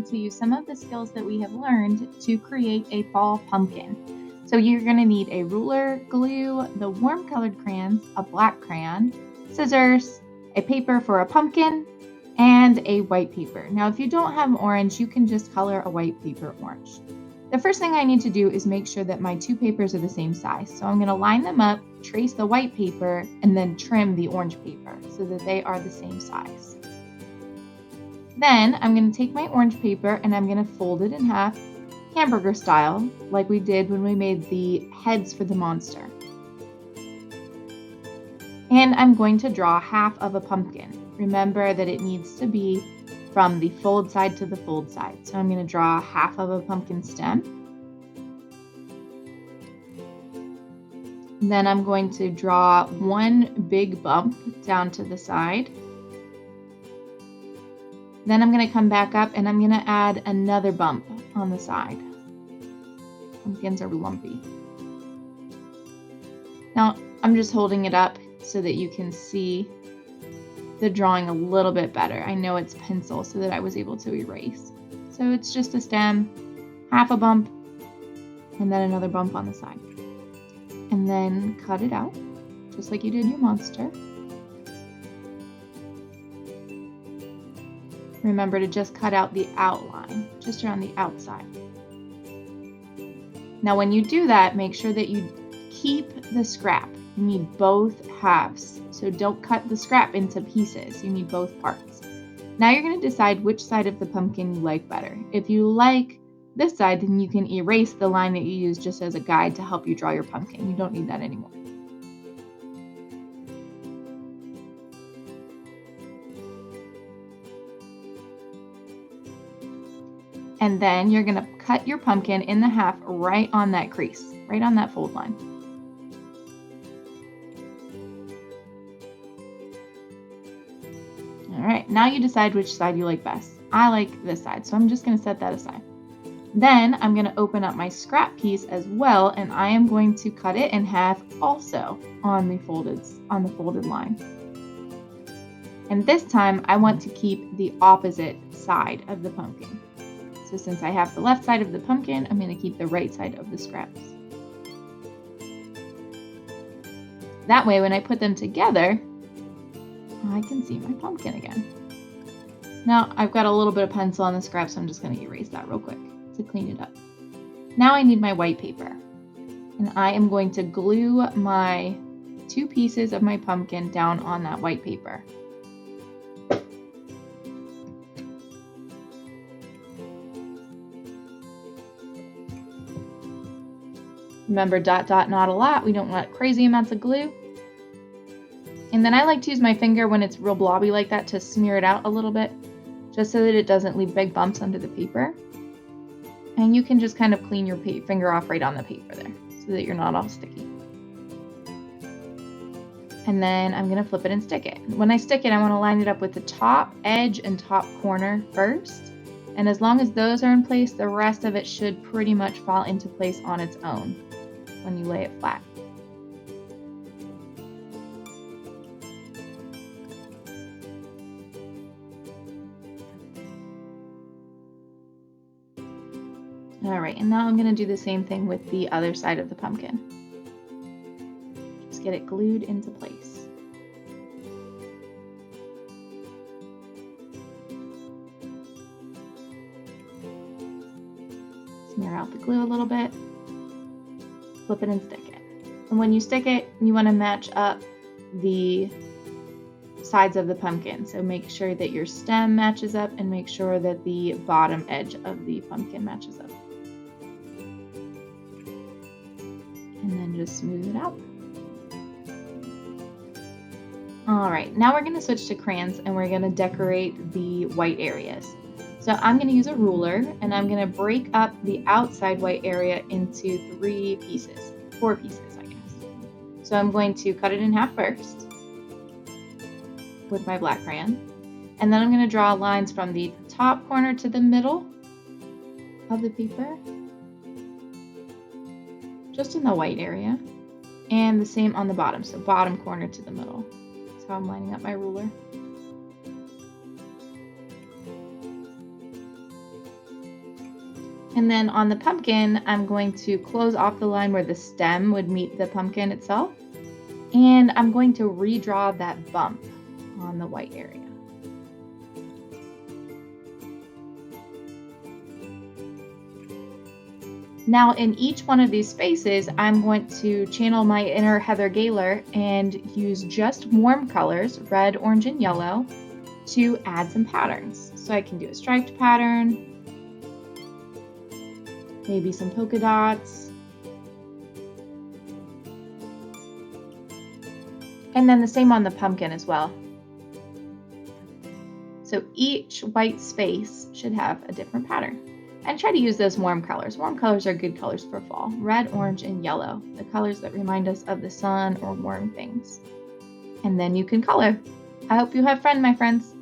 to use some of the skills that we have learned to create a fall pumpkin. So you're going to need a ruler, glue, the warm colored crayons, a black crayon, scissors, a paper for a pumpkin, and a white paper. Now, if you don't have orange, you can just color a white paper orange. The first thing I need to do is make sure that my two papers are the same size. So I'm going to line them up, trace the white paper, and then trim the orange paper so that they are the same size. Then I'm going to take my orange paper and I'm going to fold it in half, hamburger style, like we did when we made the heads for the monster. And I'm going to draw half of a pumpkin. Remember that it needs to be from the fold side to the fold side. So I'm going to draw half of a pumpkin stem. And then I'm going to draw one big bump down to the side. Then I'm going to come back up and I'm going to add another bump on the side. Pumpkins are lumpy. Now I'm just holding it up so that you can see the drawing a little bit better. I know it's pencil so that I was able to erase. So it's just a stem, half a bump, and then another bump on the side. And then cut it out, just like you did your monster. Remember to just cut out the outline, just around the outside. Now when you do that, make sure that you keep the scrap. You need both halves, so don't cut the scrap into pieces. You need both parts. Now you're going to decide which side of the pumpkin you like better. If you like this side, then you can erase the line that you used just as a guide to help you draw your pumpkin. You don't need that anymore. And then you're going to cut your pumpkin in the half right on that crease, right on that fold line. Alright, now you decide which side you like best. I like this side, so I'm just going to set that aside. Then I'm going to open up my scrap piece as well, and I am going to cut it in half also on the folded line. And this time I want to keep the opposite side of the pumpkin. So since I have the left side of the pumpkin, I'm going to keep the right side of the scraps. That way when I put them together, I can see my pumpkin again. Now I've got a little bit of pencil on the scrap, so I'm just going to erase that real quick to clean it up. Now I need my white paper, and I am going to glue my two pieces of my pumpkin down on that white paper. Remember, dot, dot, not a lot. We don't want crazy amounts of glue. And then I like to use my finger when it's real blobby like that to smear it out a little bit, just so that it doesn't leave big bumps under the paper. And you can just kind of clean your finger off right on the paper there, so that you're not all sticky. And then I'm going to flip it and stick it. When I stick it, I want to line it up with the top edge and top corner first. And as long as those are in place, the rest of it should pretty much fall into place on its own when you lay it flat. Alright, and now I'm going to do the same thing with the other side of the pumpkin. Just get it glued into place. Smear out the glue a little bit, flip it and stick it. And when you stick it, you want to match up the sides of the pumpkin. So make sure that your stem matches up and make sure that the bottom edge of the pumpkin matches up. And then just smooth it out. Alright, now we're going to switch to crayons and we're going to decorate the white areas. So I'm going to use a ruler and I'm going to break up the outside white area into 4 pieces, I guess. So I'm going to cut it in half first with my black crayon. And then I'm going to draw lines from the top corner to the middle of the paper, just in the white area, and the same on the bottom, so bottom corner to the middle. That's how I'm lining up my ruler. And then on the pumpkin, I'm going to close off the line where the stem would meet the pumpkin itself. And I'm going to redraw that bump on the white area. Now in each one of these spaces, I'm going to channel my inner Heather Gaylor and use just warm colors, red, orange, and yellow, to add some patterns. So I can do a striped pattern, maybe some polka dots, and then the same on the pumpkin as well. So each white space should have a different pattern. And try to use those warm colors. Warm colors are good colors for fall. Red, orange, and yellow, the colors that remind us of the sun or warm things. And then you can color. I hope you have fun, my friends.